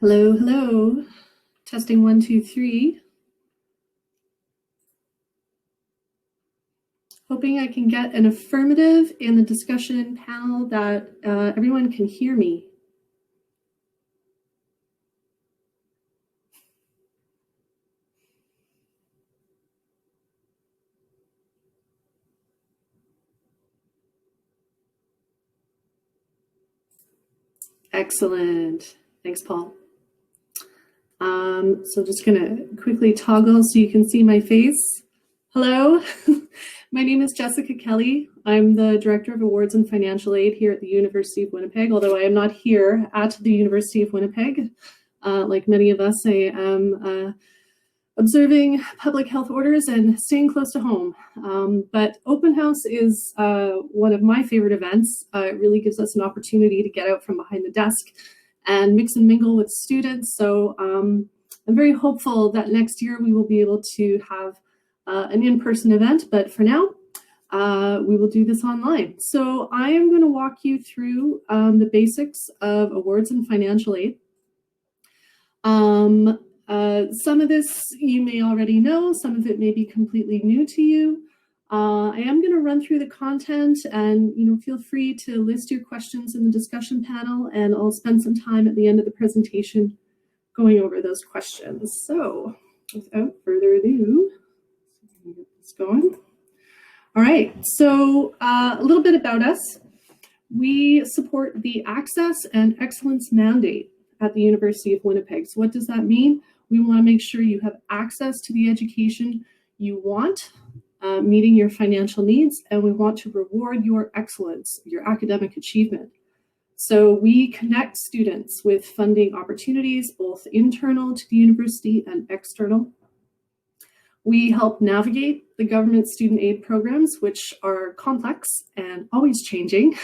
Hello, hello. Testing 1, 2, 3. Hoping I can get an affirmative in the discussion panel that everyone can hear me. Excellent. Thanks, Paul. So just gonna quickly toggle so you can see my face. Hello, my name is Jessica Kelly. I'm the Director of Awards and Financial Aid here at the University of Winnipeg, although I am not here at the University of Winnipeg. Like many of us, I am observing public health orders and staying close to home. But open house is one of my favorite events. It really gives us an opportunity to get out from behind the desk and mix and mingle with students. So I'm very hopeful that next year we will be able to have an in-person event, but for now, we will do this online. So I am going to walk you through the basics of awards and financial aid. Some of this you may already know, some of it may be completely new to you. I am going to run through the content and feel free to list your questions in the discussion panel, and I'll spend some time at the end of the presentation going over those questions. So without further ado, let me get this going. All right, so a little bit about us. We support the Access and Excellence Mandate at the University of Winnipeg. So what does that mean? We want to make sure you have access to the education you want, meeting your financial needs, and we want to reward your excellence, your academic achievement. So we connect students with funding opportunities, both internal to the university and external. We help navigate the government student aid programs, which are complex and always changing.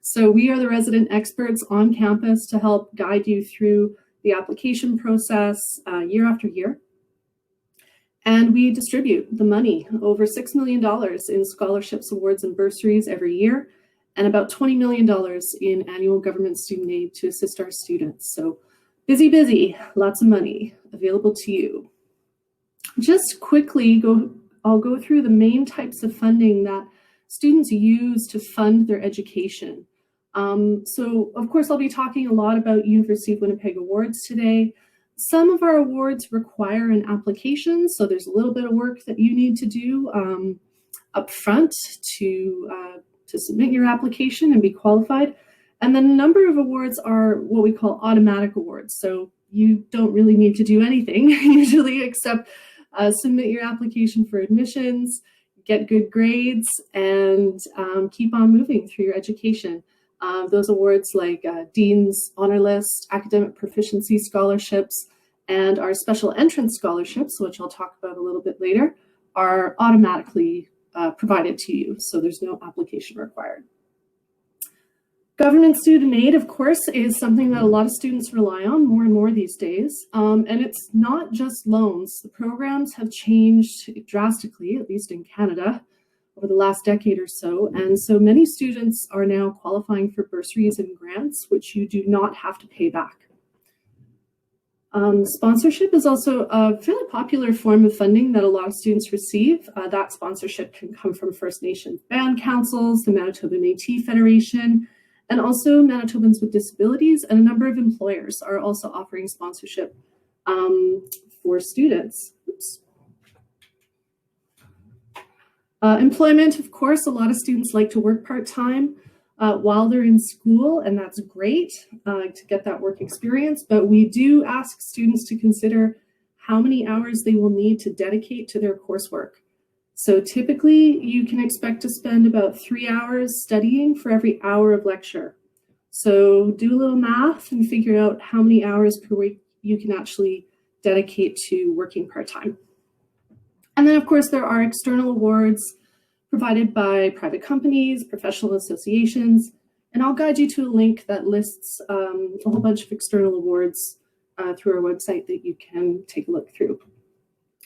So we are the resident experts on campus to help guide you through the application process year after year. And we distribute the money, over $6 million in scholarships, awards, and bursaries every year, and about $20 million in annual government student aid to assist our students. So busy, lots of money available to you. Just quickly, I'll go through the main types of funding that students use to fund their education. So of course, I'll be talking a lot about University of Winnipeg awards today. Some of our awards require an application, so there's a little bit of work that you need to do up front to submit your application and be qualified. And then a number of awards are what we call automatic awards. So you don't really need to do anything usually except submit your application for admissions, get good grades, and keep on moving through your education. Those awards like Dean's Honor List, Academic Proficiency Scholarships, and our Special Entrance Scholarships, which I'll talk about a little bit later, are automatically provided to you, so there's no application required. Government student aid, of course, is something that a lot of students rely on more and more these days, and it's not just loans. The programs have changed drastically, at least in Canada, over the last decade or so, and so many students are now qualifying for bursaries and grants, which you do not have to pay back. Sponsorship is also a fairly popular form of funding that a lot of students receive. That sponsorship can come from First Nations band councils, the Manitoba Métis Federation, and also Manitobans with Disabilities, and a number of employers are also offering sponsorship for students. Oops. Employment, of course, a lot of students like to work part-time while they're in school, and that's great to get that work experience, but we do ask students to consider how many hours they will need to dedicate to their coursework. So typically, you can expect to spend about 3 hours studying for every hour of lecture. So do a little math and figure out how many hours per week you can actually dedicate to working part-time. And then, of course, there are external awards provided by private companies, professional associations, and I'll guide you to a link that lists a whole bunch of external awards through our website that you can take a look through.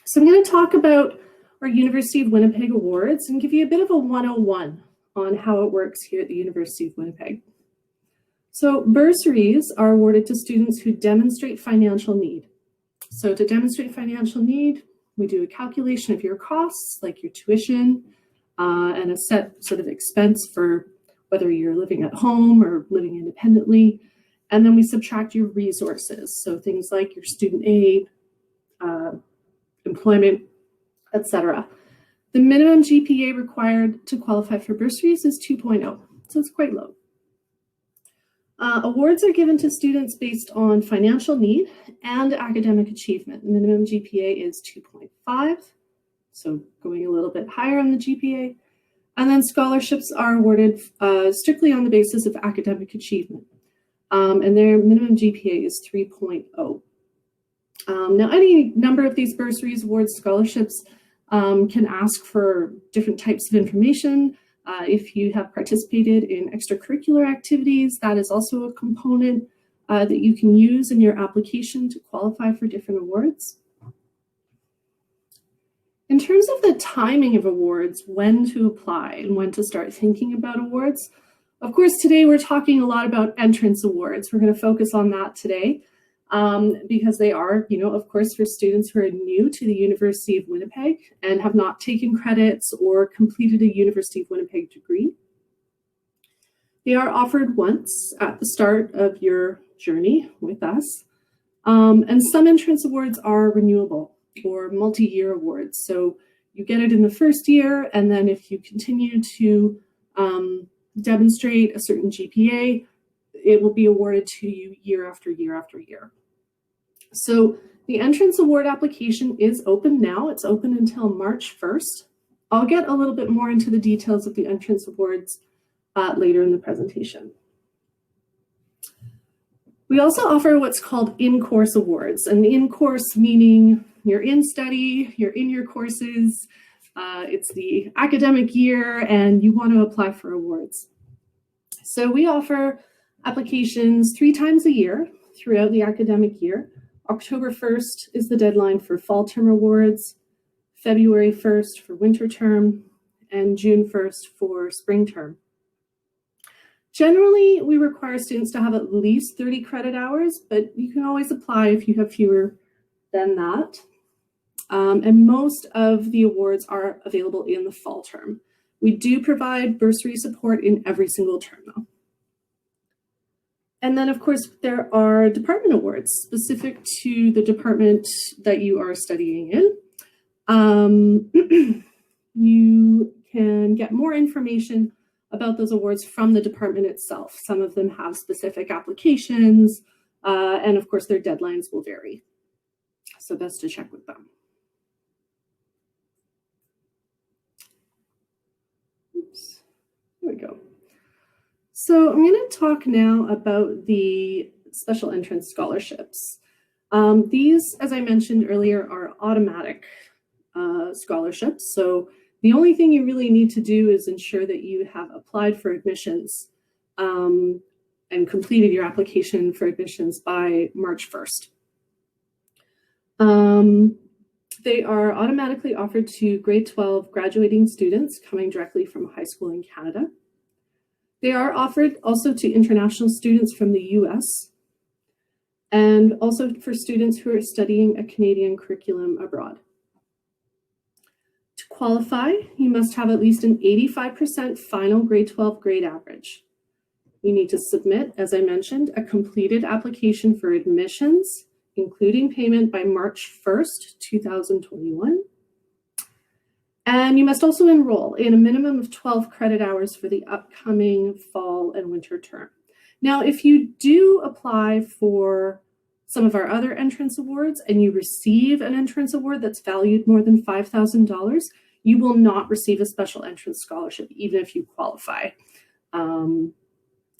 So I'm going to talk about our University of Winnipeg Awards and give you a bit of a 101 on how it works here at the University of Winnipeg. So bursaries are awarded to students who demonstrate financial need. So to demonstrate financial need, we do a calculation of your costs, like your tuition, and a set sort of expense for whether you're living at home or living independently. And then we subtract your resources. So things like your student aid, employment, etc. The minimum GPA required to qualify for bursaries is 2.0, so it's quite low. Awards are given to students based on financial need and academic achievement. The minimum GPA is 2.5, so going a little bit higher on the GPA. And then scholarships are awarded strictly on the basis of academic achievement. And their minimum GPA is 3.0. Now, any number of these bursaries, awards, scholarships can ask for different types of information. If you have participated in extracurricular activities, that is also a component that you can use in your application to qualify for different awards. In terms of the timing of awards, when to apply and when to start thinking about awards, of course, today we're talking a lot about entrance awards. We're going to focus on that today because they are, of course, for students who are new to the University of Winnipeg and have not taken credits or completed a University of Winnipeg degree. They are offered once at the start of your journey with us. And some entrance awards are renewable or multi-year awards. So you get it in the first year, and then if you continue to demonstrate a certain GPA, it will be awarded to you year after year after year. So the entrance award application is open now. It's open until March 1st. I'll get a little bit more into the details of the entrance awards later in the presentation. We also offer what's called in-course awards, and in-course meaning you're in study, you're in your courses, it's the academic year, and you want to apply for awards. So we offer applications 3 times a year throughout the academic year. October 1st is the deadline for fall term awards, February 1st for winter term, and June 1st for spring term. Generally, we require students to have at least 30 credit hours, but you can always apply if you have fewer than that. And most of the awards are available in the fall term. We do provide bursary support in every single term, though. And then, of course, there are department awards specific to the department that you are studying in. You can get more information about those awards from the department itself. Some of them have specific applications, and of course, their deadlines will vary. So best to check with them. Oops, there we go. So I'm going to talk now about the special entrance scholarships. These, as I mentioned earlier, are automatic scholarships. So the only thing you really need to do is ensure that you have applied for admissions and completed your application for admissions by March 1st. They are automatically offered to grade 12 graduating students coming directly from high school in Canada. They are offered also to international students from the US and also for students who are studying a Canadian curriculum abroad. To qualify, you must have at least an 85% final grade 12 grade average. You need to submit, as I mentioned, a completed application for admissions, including payment by March 1st, 2021. And you must also enroll in a minimum of 12 credit hours for the upcoming fall and winter term. Now, if you do apply for some of our other entrance awards and you receive an entrance award that's valued more than $5,000, you will not receive a special entrance scholarship, even if you qualify. And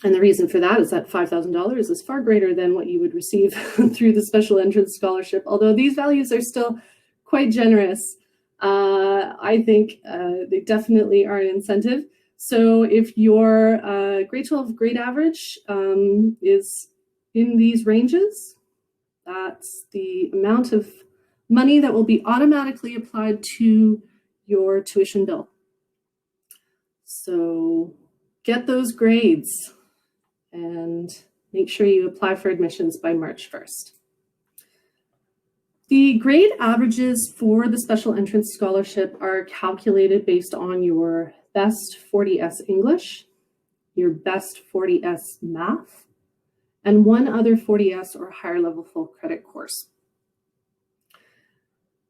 the reason for that is that $5,000 is far greater than what you would receive through the special entrance scholarship, although these values are still quite generous. I think they definitely are an incentive. So if your grade 12 grade average is in these ranges, that's the amount of money that will be automatically applied to your tuition bill. So get those grades and Make sure you apply for admissions by March 1st. The grade averages for the Special Entrance Scholarship are calculated based on your best 40S English, your best 40S Math, and one other 40S or higher level full credit course.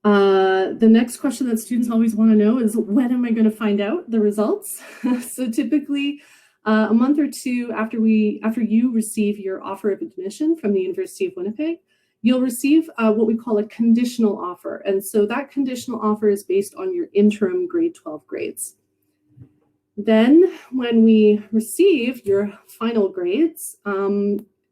The next question that students always want to know is, when am I going to find out the results? So typically a month or two after you receive your offer of admission from the University of Winnipeg, you'll receive what we call a conditional offer. And so that conditional offer is based on your interim grade 12 grades. Then when we receive your final grades,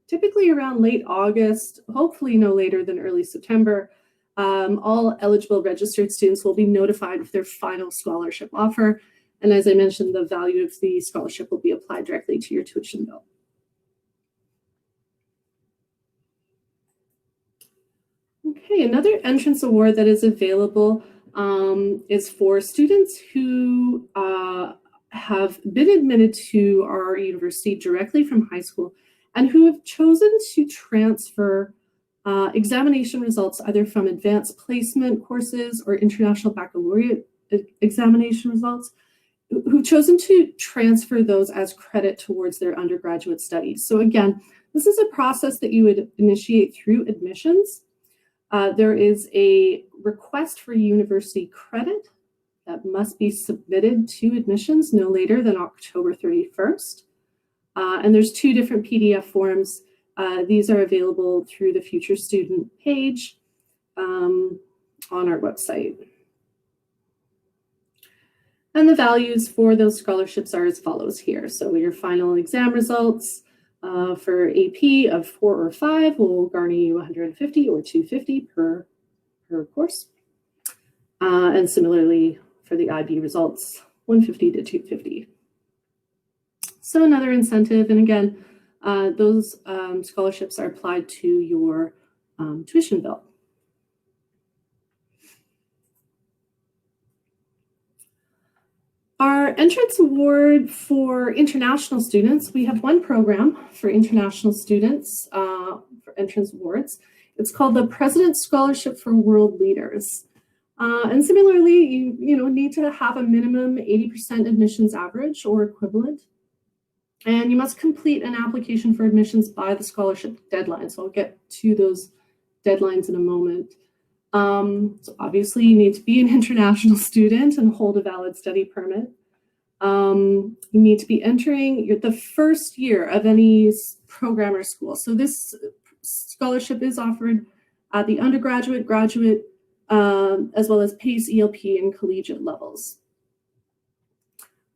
typically around late August, hopefully no later than early September, all eligible registered students will be notified of their final scholarship offer. And as I mentioned, the value of the scholarship will be applied directly to your tuition bill. Okay, another entrance award that is available is for students who have been admitted to our university directly from high school and who have chosen to transfer examination results either from advanced placement courses or international baccalaureate examination results, who've chosen to transfer those as credit towards their undergraduate studies. So again, this is a process that you would initiate through admissions. There is a request for university credit that must be submitted to admissions no later than October 31st. And there's two different PDF forms. These are available through the Future Student page on our website. And the values for those scholarships are as follows here. So your final exam results for AP of 4 or 5 will garner you 150 or 250 per course. And similarly for the IB results, 150 to 250. So another incentive, and again, those scholarships are applied to your tuition bill. Our entrance award for international students, we have one program for international students for entrance awards. It's called the President's Scholarship for World Leaders. And similarly, you need to have a minimum 80% admissions average or equivalent. And you must complete an application for admissions by the scholarship deadline. So I'll get to those deadlines in a moment. So obviously you need to be an international student and hold a valid study permit. You need to be entering the first year of any program or school. So this scholarship is offered at the undergraduate, graduate, as well as PACE, ELP, and collegiate levels.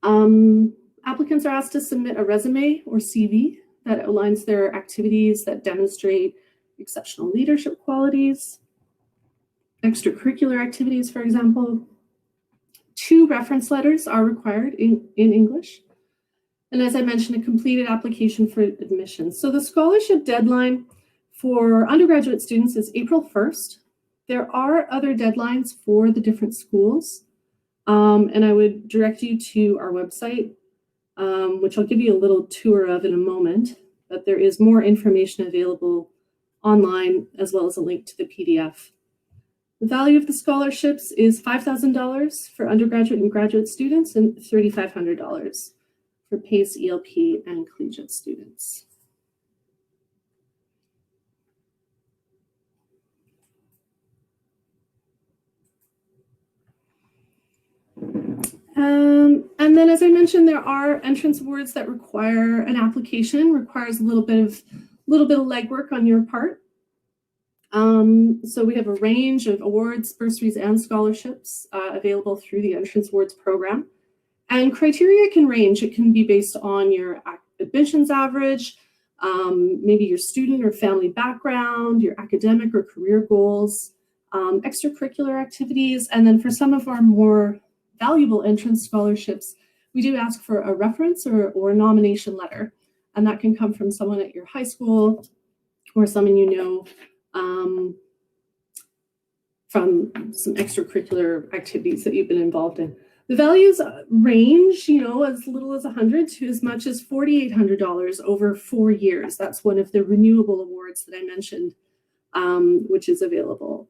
Applicants are asked to submit a resume or CV that outlines their activities that demonstrate exceptional leadership qualities, extracurricular activities, for example. 2 reference letters are required in English. And as I mentioned, a completed application for admission. So the scholarship deadline for undergraduate students is April 1st. There are other deadlines for the different schools. And I would direct you to our website, which I'll give you a little tour of in a moment. But there is more information available online, as well as a link to the PDF. The value of the scholarships is $5,000 for undergraduate and graduate students and $3,500 for PACE, ELP, and collegiate students. And then, as I mentioned, there are entrance awards that require an application, requires a little bit of legwork on your part. So we have a range of awards, bursaries, and scholarships available through the Entrance Awards program. And criteria can range. It can be based on your admissions average, maybe your student or family background, your academic or career goals, extracurricular activities. And then for some of our more valuable entrance scholarships, we do ask for a reference or a nomination letter. And that can come from someone at your high school or someone you know from some extracurricular activities that you've been involved in. The values range, as little as $100 to as much as $4,800 over 4 years. That's one of the renewable awards that I mentioned, which is available.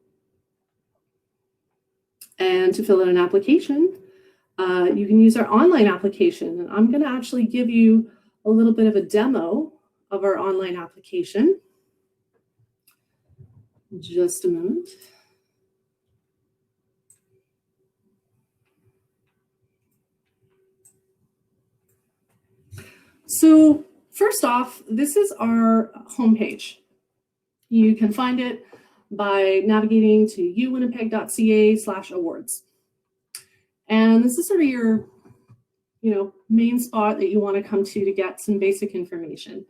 And to fill out an application, you can use our online application. And I'm going to actually give you a little bit of a demo of our online application. Just a moment. So first off, this is our homepage. You can find it by navigating to uwinnipeg.ca/awards. And this is sort of your, main spot that you want to come to get some basic information.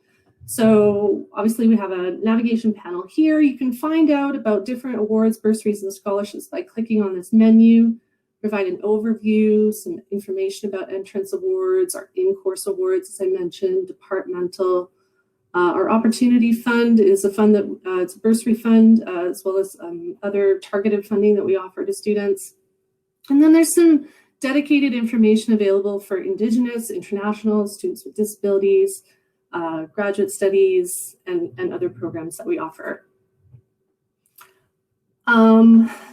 So obviously we have a navigation panel here. You can find out about different awards, bursaries, and scholarships by clicking on this menu. Provide an overview, some information about entrance awards, our in-course awards, as I mentioned, departmental. Our opportunity fund is a fund that it's a bursary fund, as well as other targeted funding that we offer to students. And then there's some dedicated information available for Indigenous, International, students with disabilities, graduate studies, and other programs that we offer.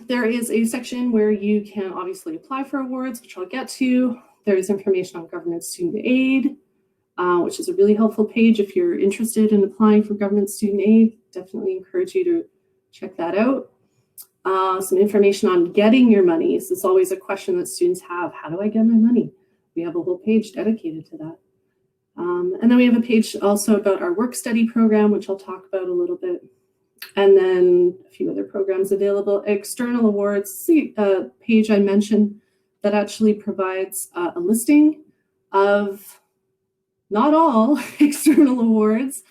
There is a section where you can obviously apply for awards, which I'll get to. There's information on government student aid, which is a really helpful page if you're interested in applying for government student aid. Definitely encourage you to check that out. Some information on getting your monies. It's always a question that students have. How do I get my money? We have a whole page dedicated to that. And then we have a page also about our work study program, which I'll talk about a little bit. And then a few other programs available. External awards, the page I mentioned that actually provides a listing of not all external awards,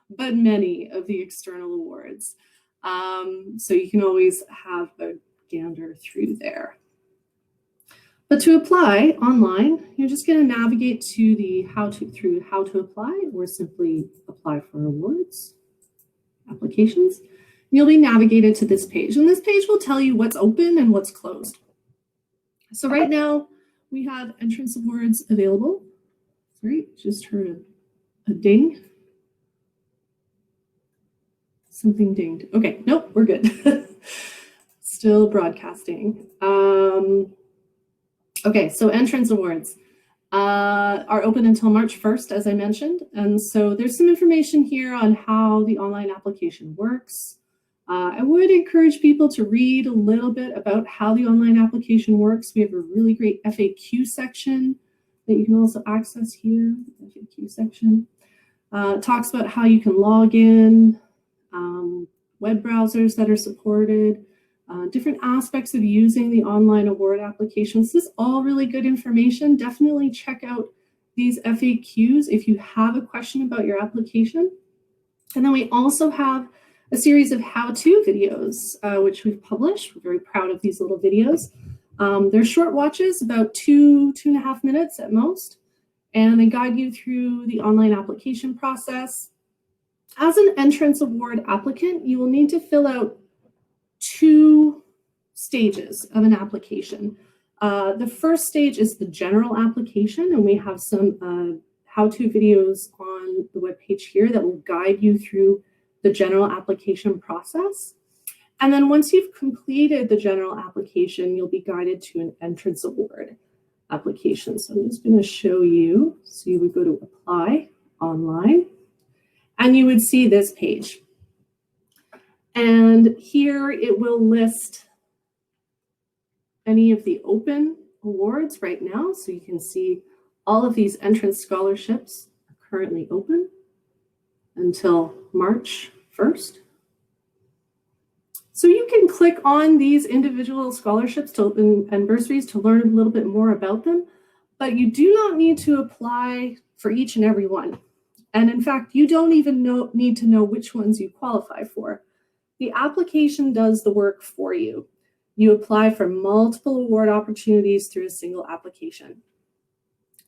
but many of the external awards. So you can always have a gander through there. But to apply online, you're just going to navigate to the how to apply, or simply apply for awards, applications. You'll be navigated to this page, and this page will tell you what's open and what's closed. So right now we have entrance awards available. Sorry, just heard a ding. Something dinged. Okay, nope, we're good. Still broadcasting. Okay, so entrance awards are open until March 1st, as I mentioned. And so there's some information here on how the online application works. I would encourage people to read a little bit about how the online application works. We have a really great FAQ section that you can also access here, FAQ section. It talks about how you can log in, web browsers that are supported, different aspects of using the online award applications. This is all really good information. Definitely check out these FAQs if you have a question about your application. And then we also have a series of how-to videos, which we've published. We're very proud of these little videos. They're short watches, about 2.5 minutes at most, and they guide you through the online application process. As an entrance award applicant, you will need to fill out 2 stages of an application. The first stage is the general application, and we have some how-to videos on the webpage here that will guide you through the general application process. And then once you've completed the general application, you'll be guided to an entrance award application. So I'm just going to show you. So you would go to apply online, and you would see this page. And here it will list any of the open awards right now. So you can see all of these entrance scholarships are currently open until March 1st. So you can click on these individual scholarships and bursaries to learn a little bit more about them, but you do not need to apply for each and every one. And in fact, you don't even need to know which ones you qualify for. The application does the work for you. You apply for multiple award opportunities through a single application.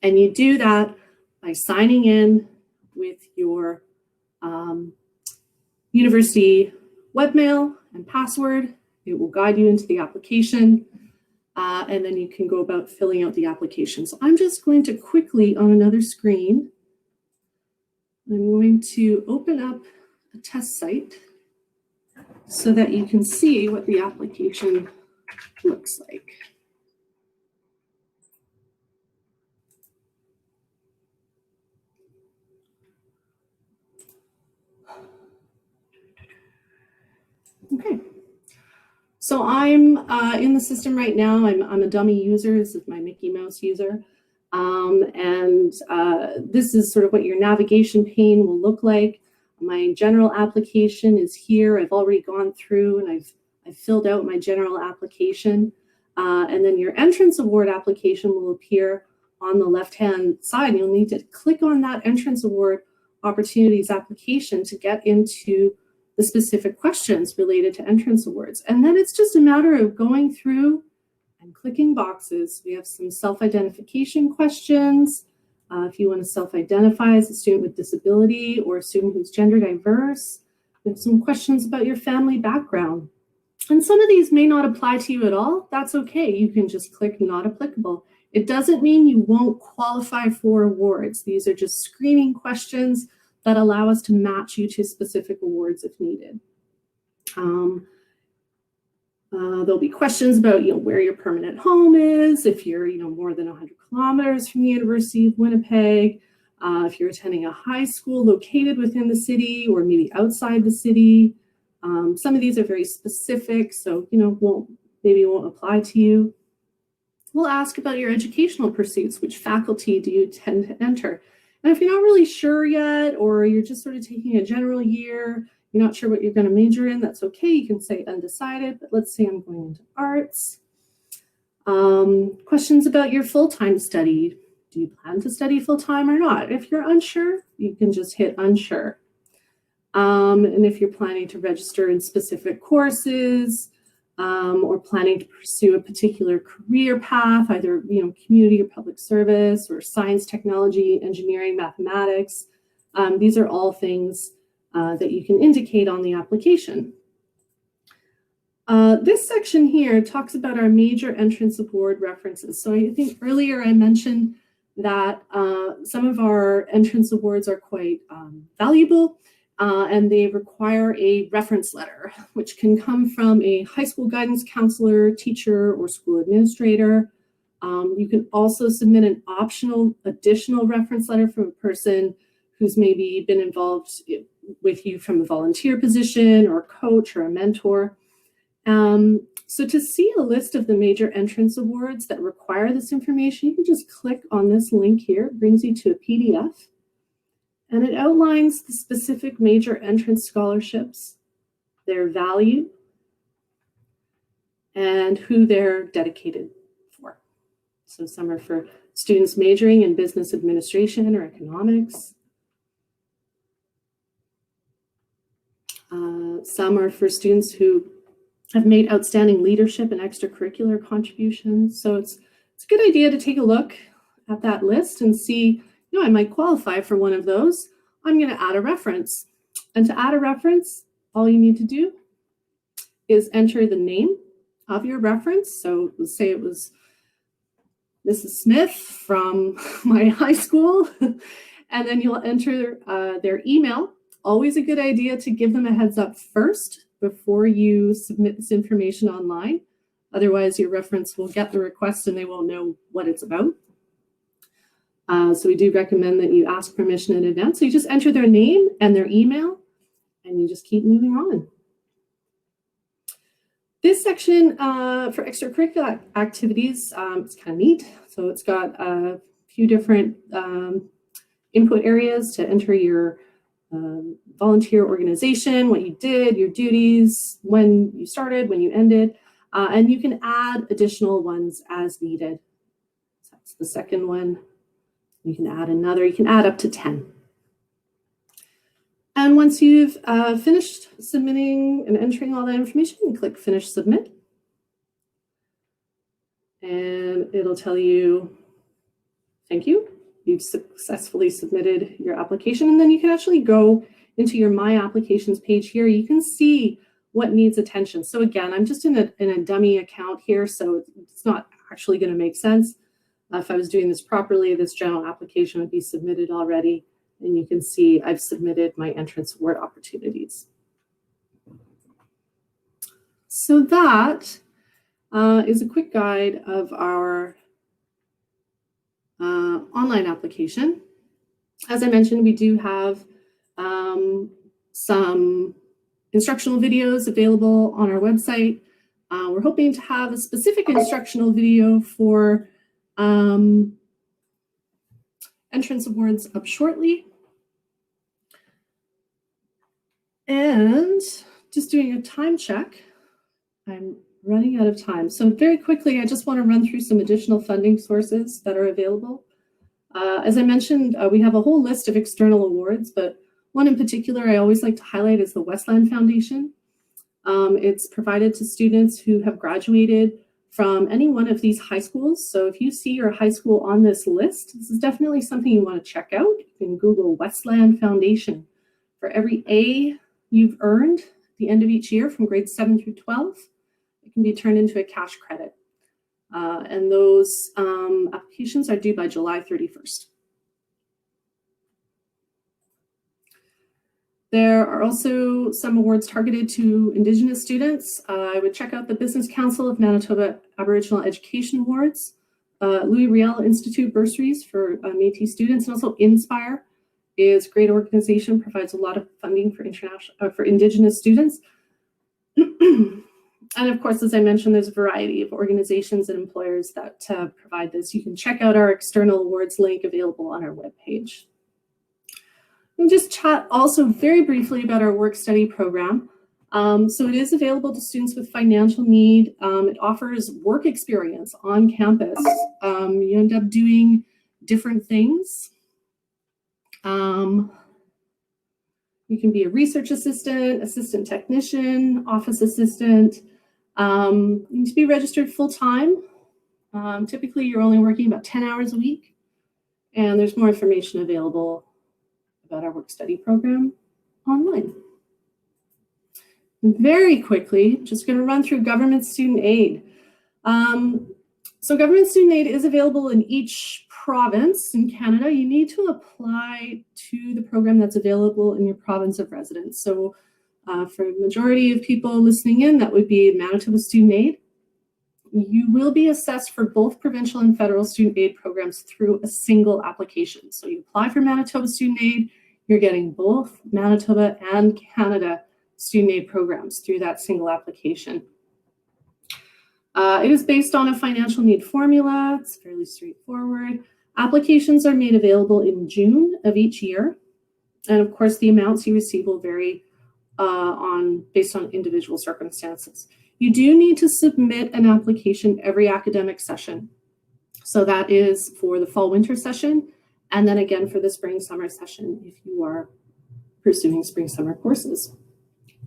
And you do that by signing in with your university webmail and password. It will guide you into the application. and then you can go about filling out the application. So I'm just going to quickly, on another screen, I'm going to open up a test site so that you can see what the application looks like. Okay, so I'm in the system right now. I'm a dummy user. This is my Mickey Mouse user. This is sort of what your navigation pane will look like. My general application is here. I've already gone through and I've filled out my general application. And then your entrance award application will appear on the left-hand side. You'll need to click on that entrance award opportunities application to get into the specific questions related to entrance awards. And then it's just a matter of going through and clicking boxes. We have some self-identification questions. If you want to self-identify as a student with disability or a student who's gender diverse, we have some questions about your family background. And some of these may not apply to you at all. That's okay. You can just click not applicable. It doesn't mean you won't qualify for awards. These are just screening questions that allow us to match you to specific awards if needed. There'll be questions about where your permanent home is, if you're more than 100 kilometers from the University of Winnipeg, if you're attending a high school located within the city or maybe outside the city. Some of these are very specific, so maybe won't apply to you. We'll ask about your educational pursuits. Which faculty do you tend to enter? And if you're not really sure yet, or you're just sort of taking a general year, you're not sure what you're going to major in, that's okay. You can say undecided, but let's say I'm going into arts. Questions about your full-time study. Do you plan to study full-time or not? If you're unsure, you can just hit unsure. And if you're planning to register in specific courses, or planning to pursue a particular career path, either community or public service, or science, technology, engineering, mathematics, these are all things that you can indicate on the application. This section here talks about our major entrance award references. So I think earlier I mentioned that some of our entrance awards are quite valuable. And they require a reference letter, which can come from a high school guidance counselor, teacher, or school administrator. You can also submit an optional additional reference letter from a person who's maybe been involved with you from a volunteer position or a coach or a mentor. So to see a list of the major entrance awards that require this information, you can just click on this link here. It brings you to a PDF. And it outlines the specific major entrance scholarships, their value, and who they're dedicated for. So some are for students majoring in business administration or economics. Some are for students who have made outstanding leadership and extracurricular contributions. So it's a good idea to take a look at that list and see, I might qualify for one of those. I'm going to add a reference. And to add a reference, all you need to do is enter the name of your reference. So let's say it was Mrs. Smith from my high school. And then you'll enter their email. Always a good idea to give them a heads up first before you submit this information online. Otherwise, your reference will get the request and they won't know what it's about. So we do recommend that you ask permission in advance. So you just enter their name and their email, and you just keep moving on. This section for extracurricular activities, it's kind of neat. So it's got a few different input areas to enter your volunteer organization, what you did, your duties, when you started, when you ended, and you can add additional ones as needed. So that's the second one. You can add another, you can add up to 10. And once you've finished submitting and entering all that information, you click Finish Submit. And it'll tell you, thank you, you've successfully submitted your application. And then you can actually go into your My Applications page here. You can see what needs attention. So again, I'm just in a dummy account here, so it's not actually going to make sense. If I was doing this properly, this general application would be submitted already, and you can see I've submitted my entrance award opportunities. So that is a quick guide of our online application. As I mentioned, we do have some instructional videos available on our website. We're hoping to have a specific instructional video for entrance awards up shortly. And just doing a time check, I'm running out of time. So very quickly, I just want to run through some additional funding sources that are available. As I mentioned, we have a whole list of external awards, but one in particular I always like to highlight is the Westland Foundation. It's provided to students who have graduated from any one of these high schools. So if you see your high school on this list, this is definitely something you want to check out. You can Google Westland Foundation. For every A you've earned at the end of each year from grades 7 through 12, it can be turned into a cash credit. And those applications are due by July 31st. There are also some awards targeted to Indigenous students. I would check out the Business Council of Manitoba Aboriginal Education Awards, Louis Riel Institute bursaries for Métis students, and also Inspire is a great organization, provides a lot of funding for Indigenous students. And of course, as I mentioned, there's a variety of organizations and employers that provide this. You can check out our external awards link available on our webpage. We'll just chat also very briefly about our work study program. So it is available to students with financial need. It offers work experience on campus. You end up doing different things. You can be a research assistant, assistant technician, office assistant. You need to be registered full-time. Typically, you're only working about 10 hours a week. And there's more information available about our work study program online. And very quickly, just going to run through government student aid. So government student aid is available in each province in Canada. You need to apply to the program that's available in your province of residence. So for the majority of people listening in, that would be Manitoba Student Aid. You will be assessed for both provincial and federal student aid programs through a single application. So you apply for Manitoba Student Aid, you're getting both Manitoba and Canada student aid programs through that single application. It is based on a financial need formula. It's fairly straightforward. Applications are made available in June of each year. And of course, the amounts you receive will vary based on individual circumstances. You do need to submit an application every academic session. So that is for the fall-winter session, and then again for the spring-summer session if you are pursuing spring-summer courses.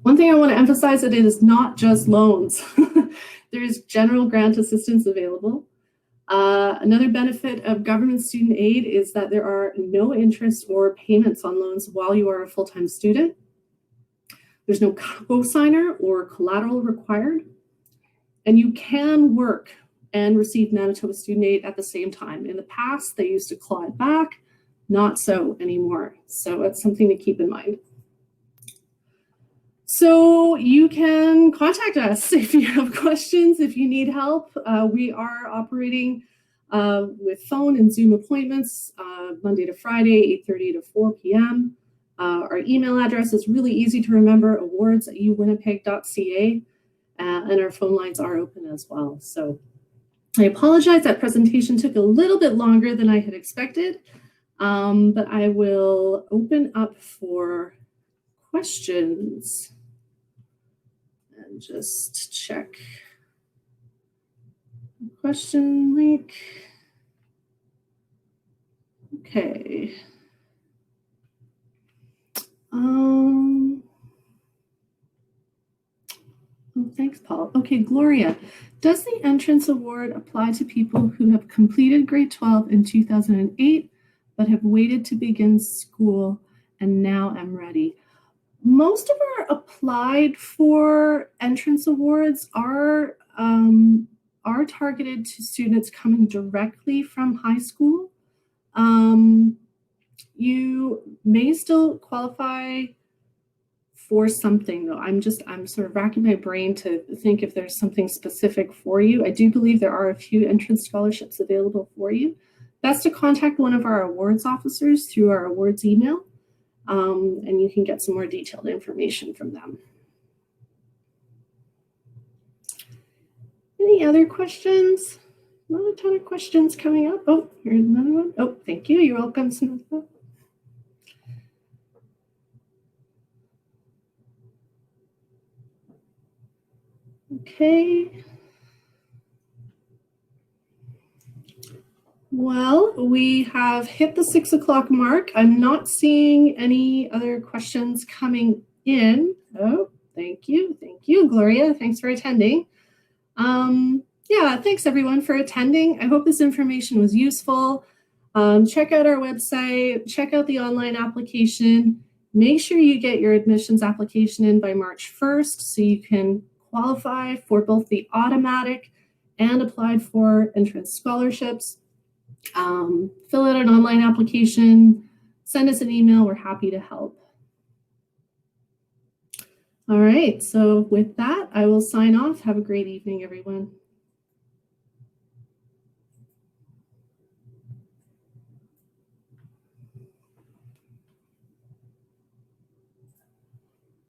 One thing I want to emphasize that it is not just loans. There is general grant assistance available. Another benefit of government student aid is that there are no interest or payments on loans while you are a full-time student. There's no cosigner or collateral required. And you can work and receive Manitoba student aid at the same time. In the past, they used to claw it back, not so anymore. So it's something to keep in mind. So you can contact us if you have questions, if you need help. We are operating with phone and Zoom appointments Monday to Friday, 8:30 to 4 p.m. Our email address is really easy to remember, awards@uwinnipeg.ca, and our phone lines are open as well. So I apologize, that presentation took a little bit longer than I had expected, but I will open up for questions and just check the question link. Okay. Oh, thanks, Paul. Okay, Gloria, does the entrance award apply to people who have completed grade 12 in 2008, but have waited to begin school and now am ready? Most of our applied for entrance awards are targeted to students coming directly from high school. You may still qualify for something though. I'm sort of racking my brain to think if there's something specific for you. I do believe there are a few entrance scholarships available for you. Best to contact one of our awards officers through our awards email, and you can get some more detailed information from them. Any other questions? Not a ton of questions coming up. Oh, here's another one. Oh, thank you. You're welcome, Samantha. Okay. Well, we have hit the 6 o'clock mark. I'm not seeing any other questions coming in. Oh, thank you. Thank you, Gloria. Thanks for attending. Yeah, thanks everyone for attending. I hope this information was useful. Check out our website, check out the online application. Make sure you get your admissions application in by March 1st so you can qualify for both the automatic and applied for entrance scholarships. Fill out an online application, send us an email, we're happy to help. All right, so with that, I will sign off. Have a great evening, everyone.